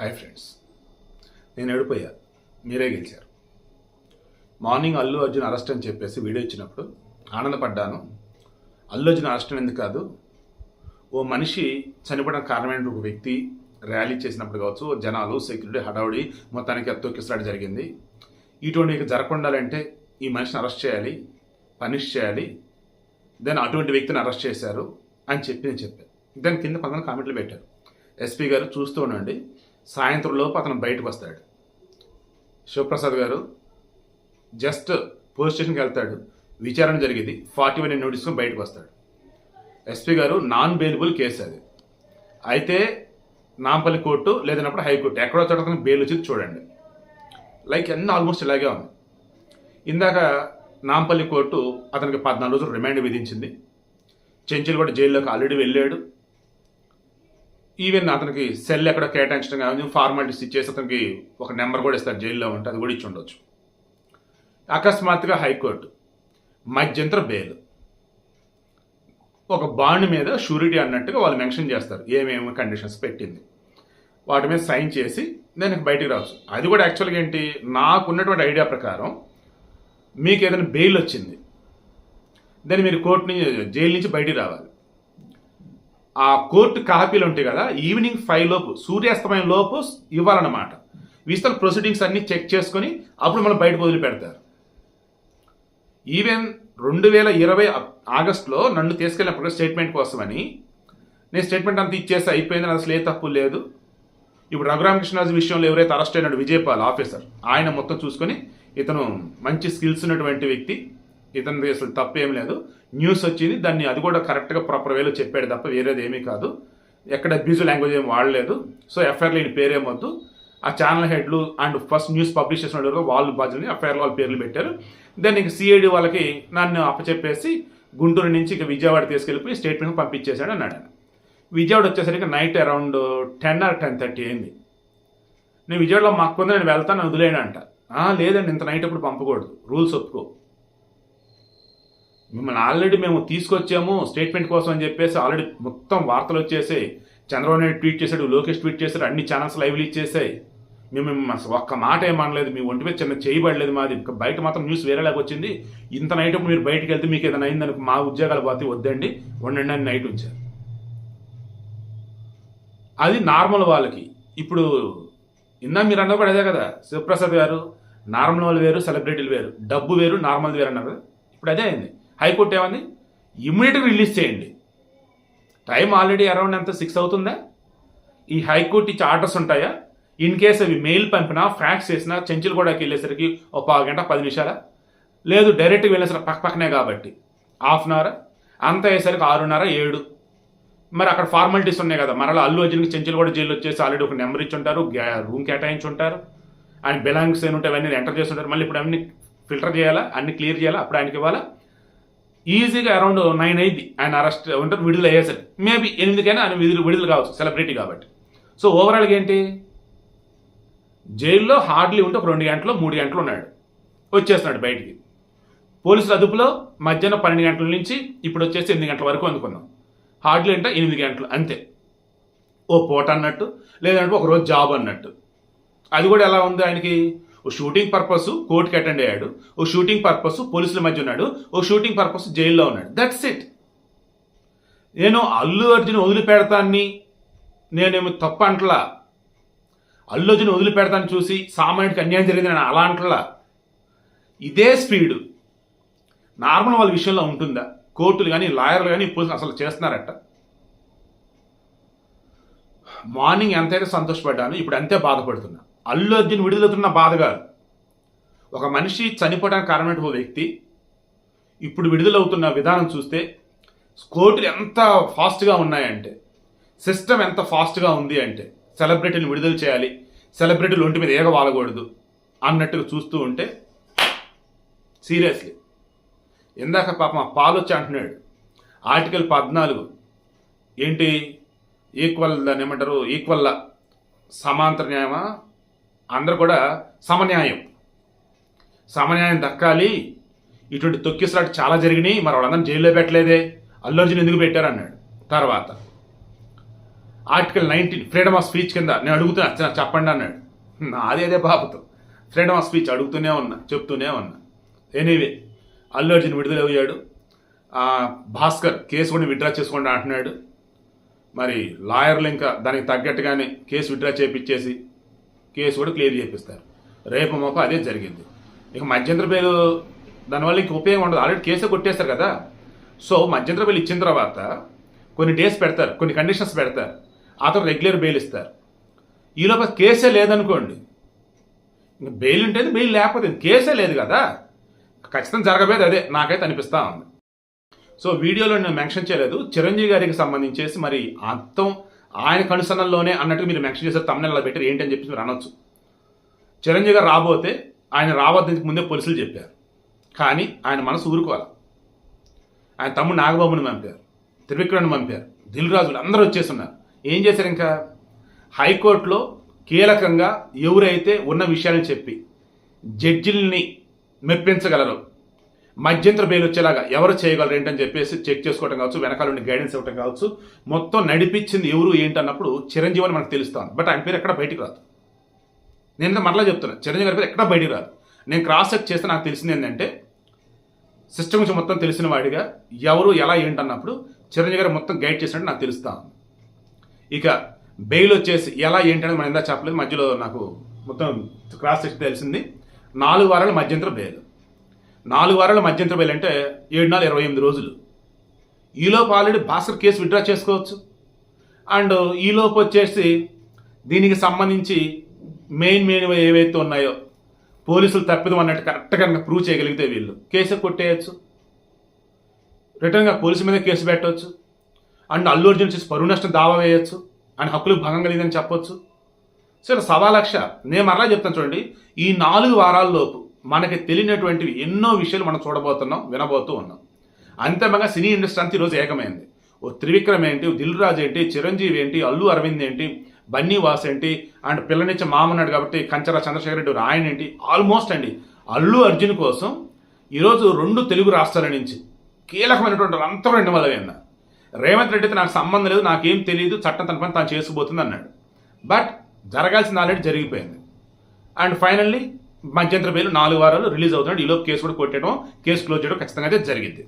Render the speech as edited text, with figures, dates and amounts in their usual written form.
Hi friends, నేను ఓడిపోయా, మీరే గెలిచారు. మార్నింగ్ అల్లు అర్జున్ అరెస్ట్ అని చెప్పేసి వీడియో ఇచ్చినప్పుడు ఆనందపడ్డాను. అల్లు అర్జున్ అరెస్ట్ ఎందుకు కాదు, ఓ మనిషి చనిపోవడానికి కారణమైన ఒక వ్యక్తి ర్యాలీ చేసినప్పుడు కావచ్చు, జనాలు సెక్యూరిటీ హడావుడి మొత్తానికి తొక్కిసలాట జరిగింది. ఇటువంటి జరగకుండాలంటే ఈ మనిషిని అరెస్ట్ చేయాలి, పనిష్ చేయాలి, దెన్ అటువంటి వ్యక్తిని అరెస్ట్ చేశారు అని నేను చెప్పాను. దాని కింద 10 కామెంట్లు పెట్టారు. ఎస్పీ గారు చూస్తూ ఉండండి, సాయంత్రం లోపు అతను బయటకు వస్తాడు. శివప్రసాద్ గారు జస్ట్ పోలీస్ స్టేషన్కి వెళ్తాడు, విచారణ జరిగింది, 41 నోటీసులు బయటకు వస్తాడు. ఎస్పీ గారు నాన్ బెయిలబుల్ కేసు అది, అయితే నాంపల్లి కోర్టు లేదన్నప్పుడు హైకోర్టు ఎక్కడో చోట బెయిల్ వచ్చి చూడండి. లైక్ అన్నీ ఆల్మోస్ట్ ఇలాగే ఉంది. ఇందాక నాంపల్లి కోర్టు అతనికి 14 రోజులు రిమాండ్ విధించింది. చెంచులు కూడా జైల్లోకి ఆల్రెడీ వెళ్ళాడు. ఈవెన్ అతనికి సెల్ ఎక్కడ కేటాయించడం కానీ ఫార్మాలిటీస్ ఇచ్చేసి అతనికి ఒక నెంబర్ కూడా ఇస్తారు, జైల్లో ఉంటే అది కూడా ఇచ్చి ఉండొచ్చు. అకస్మాత్తుగా హైకోర్టు మధ్యంతర బెయిల్, ఒక బాండ్ మీద షూరిటీ అన్నట్టుగా వాళ్ళు మెన్షన్ చేస్తారు, ఏమేమి కండిషన్స్ పెట్టింది, వాటి మీద సైన్ చేసి దానికి బయటికి రావచ్చు. అది కూడా యాక్చువల్గా ఏంటి, నాకున్నటువంటి ఐడియా ప్రకారం మీకు ఏదైనా బెయిల్ వచ్చింది, దాన్ని మీరు జైలు నుంచి బయటికి రావాలి. ఆ కోర్టు కాపీలు ఉంటాయి కదా, ఈవినింగ్ 5 లోపు, సూర్యాస్తమయం లోపు ఇవ్వాలన్నమాట. వీస్తల ప్రొసీడింగ్స్ అన్ని చెక్ చేసుకొని అప్పుడు మనం బయటకు వదిలిపెడతారు. ఈవెన్ 2020 ఆగస్టులో నన్ను తీసుకెళ్ళినప్పుడు స్టేట్మెంట్ కోసమని నేను స్టేట్మెంట్ అంతా ఇచ్చేసి అయిపోయింది, అసలు ఏ తప్పు లేదు. ఇప్పుడు రఘురామకృష్ణరాజు విషయంలో ఎవరైతే అరెస్ట్ అయినాడు విజయపాల్ ఆఫీసర్, ఆయన మొత్తం చూసుకొని ఇతను మంచి స్కిల్స్ ఉన్నటువంటి వ్యక్తి, ఇతను అసలు తప్పేం లేదు, న్యూస్ వచ్చింది, దాన్ని అది కూడా కరెక్ట్గా ప్రాపర్ వేలో చెప్పాడు తప్ప వేరేది ఏమీ కాదు, ఎక్కడ అబ్యూజ్ లాంగ్వేజ్ ఏమి వాడలేదు. సో ఎఫ్ఐఆర్లో ఈయన పేరేమొద్దు, ఆ ఛానల్ హెడ్లు అండ్ ఫస్ట్ న్యూస్ పబ్లిష్ చేసిన వాళ్ళు బాధ్యులని ఎఫ్ఐఆర్లో వాళ్ళ పేర్లు పెట్టారు. దాన్ని ఇక సిఐడి వాళ్ళకి నన్ను అప్పచెప్పేసి గుంటూరు నుంచి ఇక విజయవాడ తీసుకెళ్ళిపోయి స్టేట్మెంట్ పంపించేశాడు అన్నాడు ఆయన. విజయవాడ వచ్చేసరికి నైట్ అరౌండ్ 10 or 10:30 అయింది. నేను విజయవాడలో మాకు కొంత నేను వెళ్తాను వదిలేను అంట. లేదండి, ఇంత నైట్ అప్పుడు పంపకూడదు, రూల్స్ ఒప్పుకో, మిమ్మల్ని ఆల్రెడీ మేము తీసుకొచ్చాము స్టేట్మెంట్ కోసం అని చెప్పేసి ఆల్రెడీ మొత్తం వార్తలు వచ్చేసాయి, చంద్రబాబు నాయుడు ట్వీట్ చేశాడు, లోకేష్ ట్వీట్ చేశాడు, అన్ని ఛానల్స్ లైవ్లు ఇచ్చేసాయి, మేము ఒక్క మాట ఏమనలేదు, మీ ఒంటి మీద చిన్న చేయబడలేదు, మాది బయట మాత్రం న్యూస్ వేరేలాగా వచ్చింది, ఇంత నైట్ అప్పుడు మీరు బయటకు వెళ్తే మీకు ఏదైనా అయిందనుకో మా ఉద్యోగాలు పోతే వద్దండి, ఉండండి అని నైట్ ఉంచారు. అది నార్మల్ వాళ్ళకి. ఇప్పుడు మీరు అన్న కూడా అదే కదా శివప్రసాద్ గారు, నార్మల్ వాళ్ళు వేరు, సెలబ్రిటీలు వేరు, డబ్బు వేరు, నార్మల్ వేరు అన్నారు కదా. ఇప్పుడు అదే అయింది. హైకోర్టు ఏమంది, ఇమ్మీడియట్గా రిలీజ్ చేయండి. టైం ఆల్రెడీ అరౌండ్ ఎంత 6 అవుతుందా? ఈ హైకోర్టు ఇచ్చే ఆర్డర్స్ ఉంటాయా? ఇన్ కేసు అవి మెయిల్ పంపినా, ఫ్యాక్స్ చేసినా, చెంచులు కూడా వెళ్ళేసరికి ఒక 1/2 గంట 10 నిమిషాల, లేదు డైరెక్ట్గా వెళ్ళేసరికి పక్కనే కాబట్టి 1/2 అవర్, అంత అయ్యేసరికి 6:30 7. మరి అక్కడ ఫార్మాలిటీస్ ఉన్నాయి కదా, మరలా అల్లు అర్జున్కి చెంచులు కూడా జైలు వచ్చేసి ఆల్రెడీ ఒక నెంబర్ ఇచ్చి ఉంటారు, రూమ్ కేటాయించి ఉంటారు, ఆయన బిలాంగ్స్ ఏమి ఉంటాయి అవన్నీ ఎంటర్ చేసి ఉంటారు. మళ్ళీ ఇప్పుడు అన్ని ఫిల్టర్ చేయాలా, అన్ని క్లియర్ చేయాలా, అప్పుడు ఆయనకి ఇవ్వాలా. ఈజీగా అరౌండ్ 9 అయింది ఆయన అరెస్ట్ ఉంటారు, విడుదల అయ్యేసరికి మేబీ 8కైనా ఆయన విడుదల కావచ్చు, సెలబ్రిటీ కాబట్టి. సో ఓవరాల్గా ఏంటి, జైల్లో హార్డ్లీ ఉంటే ఒక 2 గంటలు 3 గంటలు ఉన్నాడు, వచ్చేస్తున్నాడు బయటికి. పోలీసుల అదుపులో మధ్యాహ్నం 12 గంటల నుంచి ఇప్పుడు వచ్చేసి 8 గంటల వరకు అందుకున్నాం. హార్డ్లీ అంటే 8 గంటలు అంతే, ఓ పూట అన్నట్టు, లేదంటే ఒక రోజు జాబ్ అన్నట్టు. అది కూడా ఎలా ఉంది, ఆయనకి ఓ షూటింగ్ పర్పస్ కోర్టుకి అటెండ్ అయ్యాడు, ఓ షూటింగ్ పర్పస్ పోలీసుల మధ్య ఉన్నాడు, ఓ షూటింగ్ పర్పస్ జైల్లో ఉన్నాడు, దట్స్ ఇట్. నేను అల్లు అర్జున్ వదిలిపెడతాన్ని నేనేమి తప్ప అంటలా, అల్లు అర్జున్ వదిలిపెడతాను చూసి సామాన్యుడికి అన్యాయం జరిగింది నేను అలా అంటలా. ఇదే స్పీడు నార్మల్ వాళ్ళ విషయంలో ఉంటుందా? కోర్టులు కానీ లాయర్లు కానీ పోలీసులు అసలు చేస్తున్నారట. మార్నింగ్ ఎంతైతే సంతోషపడ్డాను, ఇప్పుడు అంతే బాధపడుతున్నా. అల్లు అర్జున్ విడుదలవుతున్న బాధ కాదు, ఒక మనిషి చనిపోవడానికి కారణమైన ఓ వ్యక్తి ఇప్పుడు విడుదలవుతున్న విధానం చూస్తే కోర్టులు ఎంత ఫాస్ట్గా ఉన్నాయంటే, సిస్టమ్ ఎంత ఫాస్ట్గా ఉంది అంటే, సెలబ్రిటీని విడుదల చేయాలి, సెలబ్రిటీలు ఒంటి మీద ఏగ వాలకూడదు అన్నట్టుగా చూస్తూ ఉంటే సీరియస్లీ. ఇందాక పాపం పాలు వచ్చి అంటున్నాడు, ఆర్టికల్ 14 ఏంటి, దాన్ని ఏమంటారు, ఈక్వల్ సమాంతర న్యాయమా, అందరూ కూడా సమన్యాయం దక్కాలి, ఇటువంటి తొక్కిసలాట చాలా జరిగినాయి, మరి వాళ్ళందరినీ జైల్లో పెట్టలేదే, అల్లు అర్జున్ ఎందుకు పెట్టారన్నాడు. తర్వాత ఆర్టికల్ 19 ఫ్రీడమ్ ఆఫ్ స్పీచ్ కింద నేను అడుగుతున్నా చెప్పండి అన్నాడు. నాదేదే బాబుతో ఫ్రీడమ్ ఆఫ్ స్పీచ్ అడుగుతూనే ఉన్నా, చెప్తూనే ఉన్నా. ఎనీవే అల్లు అర్జున్ విడుదలయ్యాడు. భాస్కర్ కేసు కూడా విత్డ్రా చేసుకోండి అంటున్నాడు. మరి లాయర్లు ఇంకా దానికి తగ్గట్టుగానే కేసు విత్డ్రా చేపించేసి కేసు కూడా క్లియర్ చేపిస్తారు. రేపు మొక్క అదే జరిగింది. ఇక మధ్యంతర బెయిల్ దానివల్ల ఇంక ఉపయోగం ఉండదు, ఆల్రెడీ కేసే కొట్టేస్తారు కదా. సో మధ్యంతర బెయిల్ ఇచ్చిన తర్వాత కొన్ని డేస్ పెడతారు, కొన్ని కండిషన్స్ పెడతారు, ఆ తర్వాత రెగ్యులర్ బెయిల్ ఇస్తారు. ఈలోపు కేసే లేదనుకోండి, ఇంక బెయిల్ ఉంటేది, బెయిల్ లేకపోతే కేసే లేదు కదా. ఖచ్చితంగా జరగబోయేది అదే నాకైతే అనిపిస్తూ ఉంది. సో వీడియోలో నేను మెన్షన్ చేయలేదు, చిరంజీవి గారికి సంబంధించేసి మరి అర్థం ఆయన కనుసనల్లోనే అన్నట్టు మీరు మెన్షన్ చేసే తమ్ముళ్ళు పెట్టారు ఏంటి అని చెప్పి మీరు అనొచ్చు. చిరంజీవి గారు రాబోతే ఆయన రావద్దని ముందే పోలీసులు చెప్పారు, కానీ ఆయన మనసు ఊరుకోవాలి. ఆయన తమ్ముడు నాగబాబుని పంపారు, త్రివిక్రమ్ని పంపారు, దిల్ రాజులు అందరూ వచ్చేస్తున్నారు. ఏం చేశారు? ఇంకా హైకోర్టులో కీలకంగా ఎవరైతే ఉన్న విషయాలను చెప్పి జడ్జిల్ని మెప్పించగలరు, మధ్యంతర బెయిల్ వచ్చేలాగా ఎవరు చేయగలరు ఏంటని చెప్పేసి చెక్ చేసుకోవడం కావచ్చు, వెనకాల ఉండి గైడెన్స్ ఇవ్వడం కావచ్చు, మొత్తం నడిపించింది ఎవరు ఏంటన్నప్పుడు చిరంజీవి అని మనకు తెలుస్తాను. బట్ ఆయన పేరు ఎక్కడ బయటికి రాదు. నేను మరలా చెప్తున్నా, చిరంజీవి గారి పేరు ఎక్కడ బయటికి రాదు. నేను క్రాస్ చెక్ చేస్తే నాకు తెలిసింది ఏంటంటే, సిస్టమ్ గురించి మొత్తం తెలిసిన వాడిగా ఎవరు ఎలా ఏంటన్నప్పుడు చిరంజీవి గారు మొత్తం గైడ్ చేసినట్టు నాకు తెలుస్తాను. ఇక బెయిల్ వచ్చేసి ఎలా ఏంటనేది మనం ఎంత చెప్పలేదు, మధ్యలో నాకు మొత్తం క్రాస్ చెక్ తెలిసింది. 4 వారాల మధ్యంతర బెయిల్. 4 వారాల మధ్యంతర బెయిల్ అంటే 7 నెలలు 28 రోజులు. ఈలోపు ఆల్రెడీ భాస్కర్ కేసు విత్డ్రా చేసుకోవచ్చు. అండ్ ఈలోపు వచ్చేసి దీనికి సంబంధించి మెయిన్ ఏవైతే ఉన్నాయో పోలీసులు తప్పిదం అన్నట్టు కరెక్ట్గా ప్రూవ్ చేయగలిగితే వీళ్ళు కేసు కొట్టేయచ్చు, రిటర్న్గా పోలీసు మీద కేసు పెట్టవచ్చు. అండ్ అల్లు అర్జున్ చేసి పరువు నష్టం దావా వేయచ్చు, ఆయన హక్కులకు భంగం కలిగిందని చెప్పొచ్చు. సరే 1,00,000 నేను మరలా చెప్తాను చూడండి, ఈ 4 వారాల్లోపు మనకి తెలియనటువంటివి ఎన్నో విషయాలు మనం చూడబోతున్నాం, వినబోతూ ఉన్నాం. అంతిమంగా సినీ ఇండస్ట్రీ అంతా ఈరోజు ఏకమైంది. ఓ త్రివిక్రమ్ ఏంటి, దిల్ రాజు ఏంటి, చిరంజీవి ఏంటి, అల్లు అరవింద్ ఏంటి, బన్నీ వాస్ ఏంటి, అండ్ పిల్లనిచ్చే మామన్నాడు కాబట్టి కంచర చంద్రశేఖర్ రెడ్డి ఆయన ఏంటి, ఆల్మోస్ట్ అండి అల్లు అర్జున్ కోసం ఈరోజు 2 తెలుగు రాష్ట్రాల నుంచి కీలకమైనటువంటి అంతా రెండు వల్ల అన్నారు. రేవంత్ రెడ్డి అయితే నాకు సంబంధం లేదు, నాకేం తెలియదు, చట్టం తన పని తాను చేసుకుపోతుంది అన్నాడు. బట్ జరగాల్సింది ఆల్రెడీ జరిగిపోయింది. అండ్ ఫైనల్లీ మధ్యంతర బెయిల్ 4 వారాలు రిలీజ్ అవుతున్నాడు. ఈలోపు కేసు కూడా కొట్టడం, కేసు క్లోజ్ చేయడం ఖచ్చితంగా అయితే జరిగింది.